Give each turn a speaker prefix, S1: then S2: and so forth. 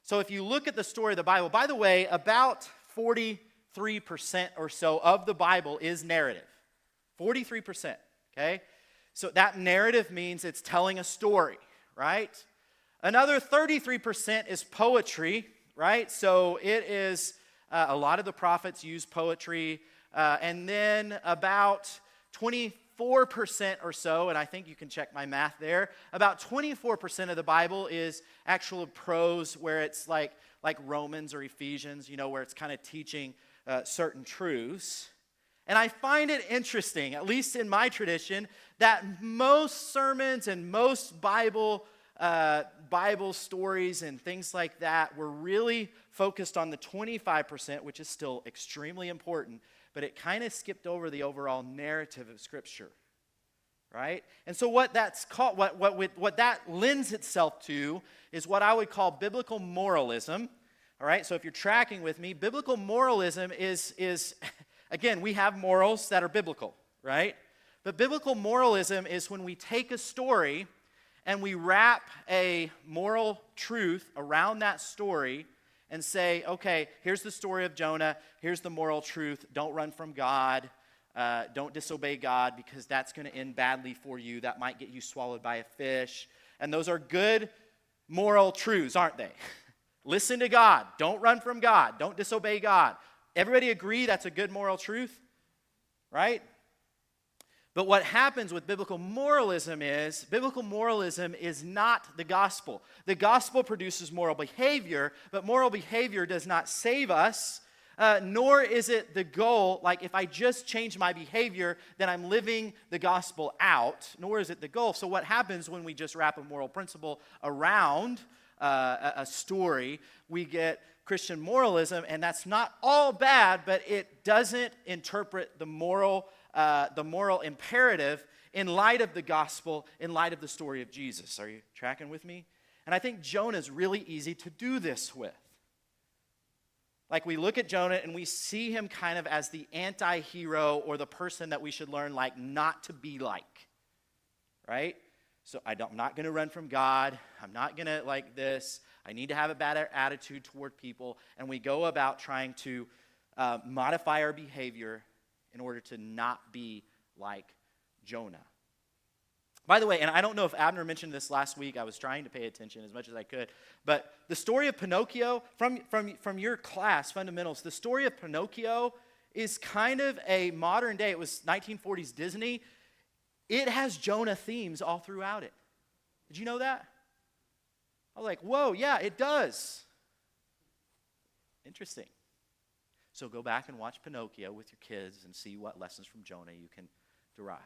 S1: So if you look at the story of the Bible, by the way, about 43% or so of the Bible is narrative. 43%, okay? So that narrative means it's telling a story, right? Another 33% is poetry, right? So it is, a lot of the prophets use poetry. And then about 24% or so, and I think you can check my math there, about 24% of the Bible is actual prose where it's like Romans or Ephesians, where it's kind of teaching certain truths. And I find it interesting, at least in my tradition, that most sermons and most Bible stories and things like that were really focused on the 25%, which is still extremely important, but it kind of skipped over the overall narrative of Scripture, right? And so what that's called, what that lends itself to is what I would call biblical moralism. All right, so if you're tracking with me, biblical moralism is again, we have morals that are biblical, right? But biblical moralism is when we take a story and we wrap a moral truth around that story and say, okay, here's the story of Jonah, here's the moral truth, don't run from God, don't disobey God because that's going to end badly for you, that might get you swallowed by a fish. And those are good moral truths, aren't they? Listen to God, don't run from God, don't disobey God. Everybody agree that's a good moral truth, right? But what happens with biblical moralism is not the gospel. The gospel produces moral behavior, but moral behavior does not save us, nor is it the goal, like if I just change my behavior, then I'm living the gospel out, nor is it the goal. So what happens when we just wrap a moral principle around a story, we get Christian moralism, and that's not all bad, but it doesn't interpret the moral imperative in light of the gospel, in light of the story of Jesus. Are you tracking with me? And I think Jonah is really easy to do this with. Like we look at Jonah and we see him kind of as the anti-hero or the person that we should learn like not to be like, right? So I'm not going to run from God. I'm not going to like this. I need to have a bad attitude toward people. And we go about trying to modify our behavior in order to not be like Jonah. By the way, and I don't know if Abner mentioned this last week. I was trying to pay attention as much as I could. But the story of Pinocchio, from your class, fundamentals, the story of Pinocchio is kind of a modern day, it was 1940s Disney. It has Jonah themes all throughout it. Did you know that? I was like, whoa, yeah, it does. Interesting. So go back and watch Pinocchio with your kids and see what lessons from Jonah you can derive.